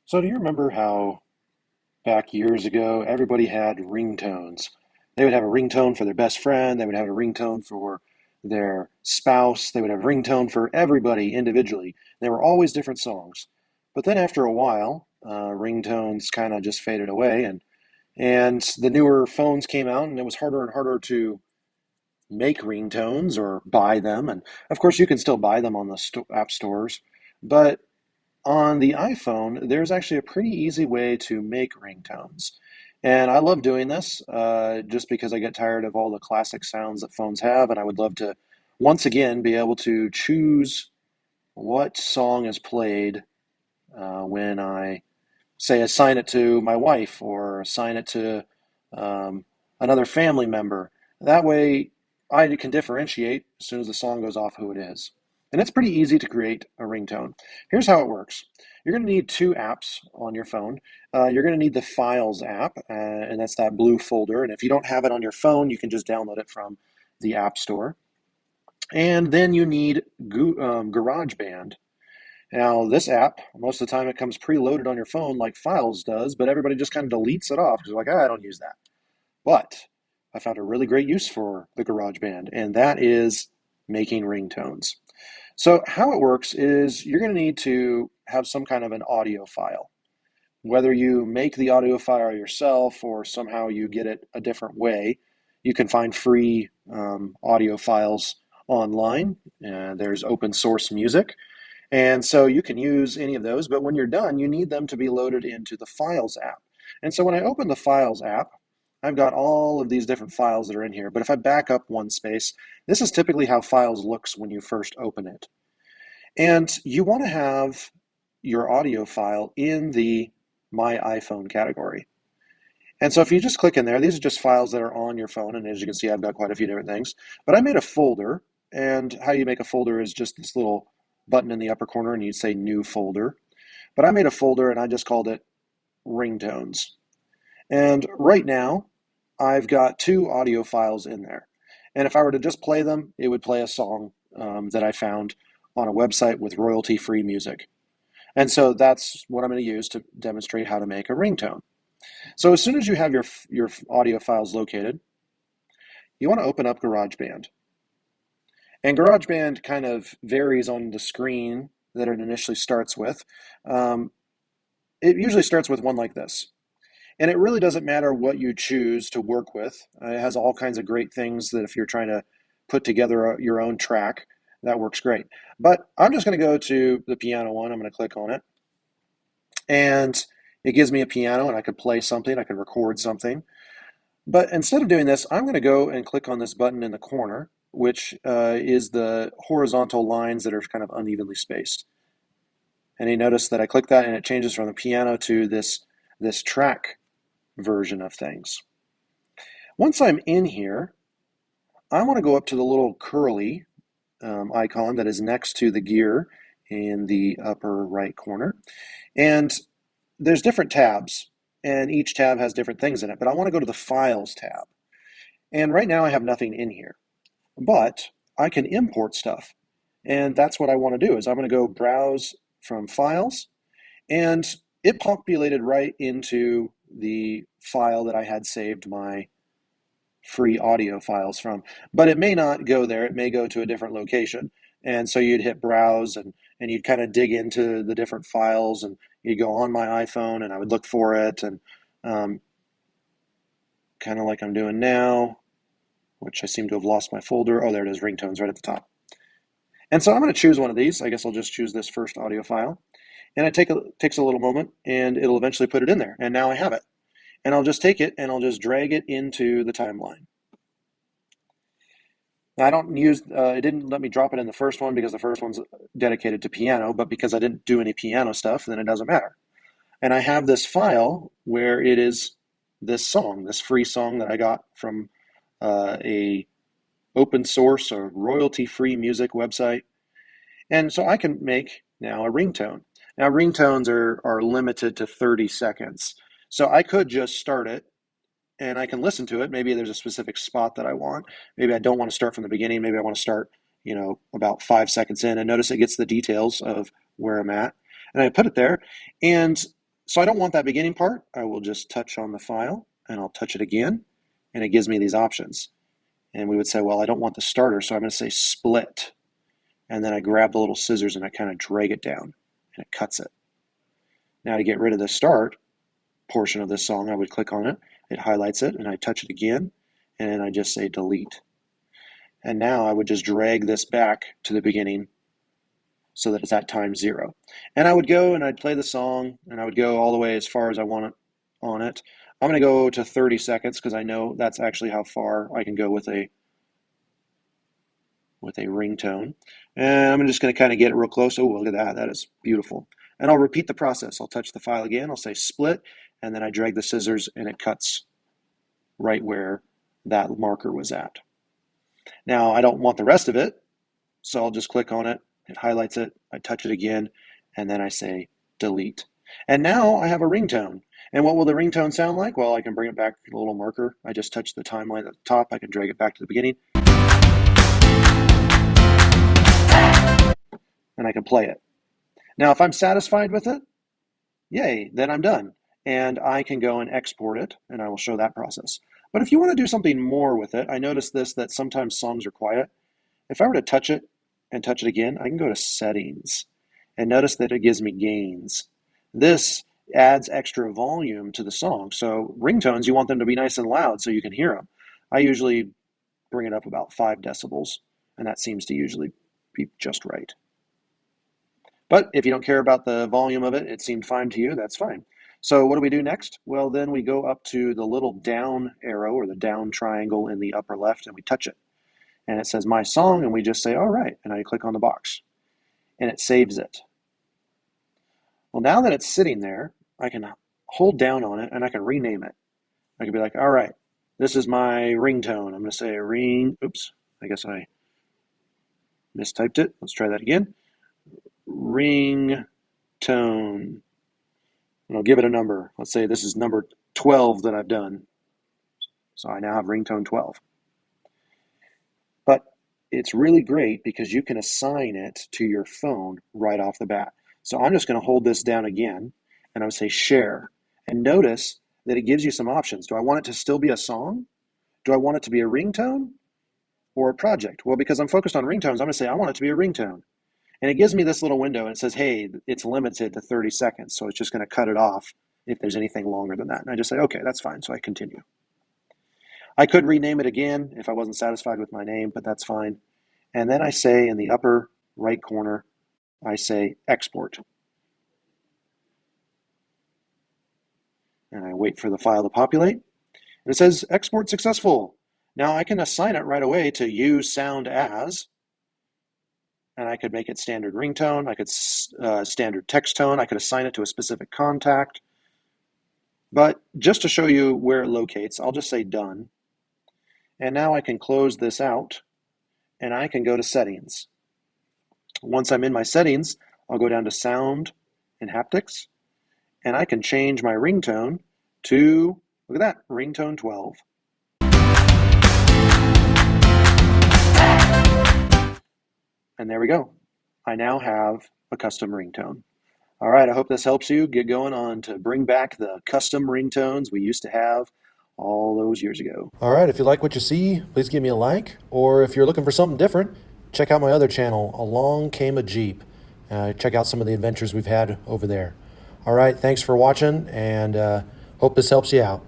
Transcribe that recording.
So do you remember how back years ago everybody had ringtones? They would have a ringtone for their best friend, they would have a ringtone for their spouse, they would have a ringtone for everybody individually. They were always different songs. But then after a while, ringtones kind of just faded away and the newer phones came out and it was harder and harder to make ringtones or buy them. And of course you can still buy them on the app stores, but on the iPhone, there's actually a pretty easy way to make ringtones. And I love doing this just because I get tired of all the classic sounds that phones have, and I would love to once again be able to choose what song is played when I say assign it to my wife or assign it to um, another family member. That way, I can differentiate as soon as the song goes off who it is. And it's pretty easy to create a ringtone. Here's how it works. You're going to need two apps on your phone. You're going to need the Files app, and that's that blue folder. And if you don't have it on your phone, you can just download it from the App Store. And then you need GarageBand. Now, this app, most of the time it comes preloaded on your phone like Files does, but everybody just kind of deletes it off because they're like, I don't use that. But I found a really great use for the GarageBand, and that is making ringtones. So how it works is you're going to need to have some kind of an audio file. Whether you make the audio file yourself or somehow you get it a different way, you can find free audio files online. There's open source music. And so you can use any of those, but when you're done, you need them to be loaded into the Files app. And so when I open the Files app, I've got all of these different files that are in here. But if I back up one space, this is typically how Files looks when you first open it. And you want to have your audio file in the My iPhone category. And so if you just click in there, these are just files that are on your phone. And as you can see, I've got quite a few different things. But I made a folder, and how you make a folder is just this little button in the upper corner, and you say New Folder. But I made a folder, and I just called it Ringtones. And right now, I've got two audio files in there. And if I were to just play them, it would play a song that I found on a website with royalty-free music. And so that's what I'm going to use to demonstrate how to make a ringtone. So as soon as you have your audio files located, you want to open up GarageBand. And GarageBand kind of varies on the screen that it initially starts with. Um, it usually starts with one like this. And it really doesn't matter what you choose to work with. It has all kinds of great things that if you're trying to put together your own track, that works great. But I'm just going to go to the piano one. I'm going to click on it. And it gives me a piano, and I could play something, I could record something. But instead of doing this, I'm going to go and click on this button in the corner, which is the horizontal lines that are kind of unevenly spaced. And you notice that I click that and it changes from the piano to this track version of things. Once I'm in here, I want to go up to the little curly icon that is next to the gear in the upper right corner. And there's different tabs, and each tab has different things in it, but I want to go to the Files tab. And right now I have nothing in here, but I can import stuff. And that's what I want to do is I'm going to go browse from Files, and it populated right into the file that I had saved my free audio files from. But it may not go there. It may go to a different location. And so you'd hit browse and you'd kind of dig into the different files, and you'd go on my iPhone and I would look for it, and um, kind of like I'm doing now, which I seem to have lost my folder. Oh, there it is, ringtones right at the top. And so I'm going to choose one of these. I guess I'll just choose this first audio file. And it takes a little moment, and it'll eventually put it in there. And now I have it. And I'll just take it and I'll just drag it into the timeline. Now, I don't use, it didn't let me drop it in the first one because the first one's dedicated to piano, but because I didn't do any piano stuff, then it doesn't matter. And I have this file where it is this song, this free song that I got from a open source or royalty-free music website. And so I can make now a ringtone. Now ringtones are limited to 30 seconds. So I could just start it and I can listen to it. Maybe there's a specific spot that I want. Maybe I don't want to start from the beginning. Maybe I want to start, about 5 seconds in, and notice it gets the details of where I'm at. And I put it there. And So I don't want that beginning part. I will just touch on the file and I'll touch it again and it gives me these options. And we would say, well, I don't want the starter, so I'm going to say split. And then I grab the little scissors and I kind of drag it down and it cuts it. Now to get rid of the start portion of this song, I would click on it, it highlights it, and I touch it again, and I just say delete. And now I would just drag this back to the beginning so that it's at time 0. And I would go and I'd play the song, and I would go all the way as far as I want it on it. I'm going to go to 30 seconds because I know that's actually how far I can go with a ringtone. And I'm just going to kind of get it real close. Oh, look at that. That is beautiful. And I'll repeat the process. I'll touch the file again. I'll say split, and then I drag the scissors, and it cuts right where that marker was at. Now, I don't want the rest of it, so I'll just click on it. It highlights it. I touch it again, and then I say delete. And now I have a ringtone. And what will the ringtone sound like? Well, I can bring it back to the little marker. I just touch the timeline at the top. I can drag it back to the beginning. And I can play it. Now, if I'm satisfied with it, yay, then I'm done. And I can go and export it, and I will show that process. But if you want to do something more with it, I noticed this, that sometimes songs are quiet. If I were to touch it and touch it again, I can go to settings. And notice that it gives me gains. This adds extra volume to the song. So ringtones, you want them to be nice and loud so you can hear them. I usually bring it up about 5 decibels, and that seems to usually be just right. But if you don't care about the volume of it, it seemed fine to you, that's fine. So what do we do next? Well, then we go up to the little down arrow or the down triangle in the upper left and we touch it. And it says my song, and we just say, all right, and I click on the box. And it saves it. Well, now that it's sitting there, I can hold down on it and I can rename it. I can be like, all right, this is my ringtone. I'm going to say oops, I guess I mistyped it. Let's try that again. Ringtone. And I'll give it a number. Let's say this is number 12 that I've done. So I now have ringtone 12. But it's really great because you can assign it to your phone right off the bat. So I'm just going to hold this down again, and I would say share. And notice that it gives you some options. Do I want it to still be a song? Do I want it to be a ringtone or a project? Well, because I'm focused on ringtones, I'm going to say I want it to be a ringtone. And it gives me this little window, and it says, hey, it's limited to 30 seconds, so it's just going to cut it off if there's anything longer than that. And I just say, okay, that's fine, so I continue. I could rename it again if I wasn't satisfied with my name, but that's fine. And then I say in the upper right corner, I say export. And I wait for the file to populate. And it says export successful. Now I can assign it right away to use sound as, and I could make it standard ringtone. I could standard text tone. I could assign it to a specific contact. But just to show you where it locates, I'll just say done. And now I can close this out and I can go to settings. Once I'm in my settings, I'll go down to sound and haptics, and I can change my ringtone to, look at that, ringtone 12. And there we go. I now have a custom ringtone. All right, I hope this helps you get going on to bring back the custom ringtones we used to have all those years ago. All right, if you like what you see, please give me a like. Or if you're looking for something different, check out my other channel, Along Came a Jeep. Check out some of the adventures we've had over there. All right, thanks for watching, and hope this helps you out.